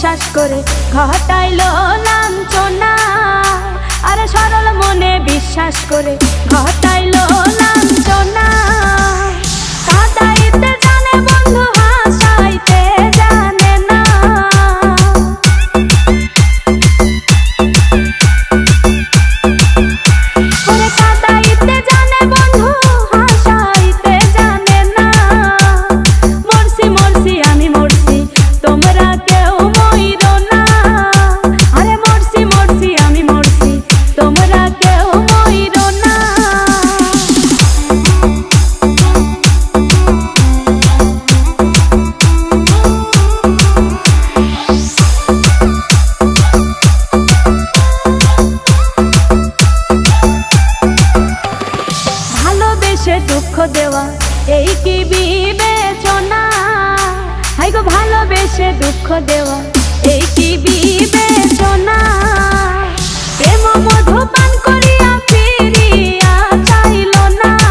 বিশ্বাস করে ঘটাইল লাঞ্ছনা। আরে সরল মনে বিশ্বাস করে ঘটাইল লাঞ্ছনা। কাঁদাইতে জানে বন্ধু হাসাইতে জানে না। ওরে কাঁদাইতে জানে বন্ধু হাসাইতে জানে না। মরছি মরছি আমি মরছি তোমরা কেউ মইরো না। আরে মরছি মরছি আমি মরছি তোমরা কেউ মইরো না। ভালোবেসে দুঃখ দেওয়া এই কি বিবেচনা? হাই গো ভালোবেসে দুঃখ দেওয়া এই কি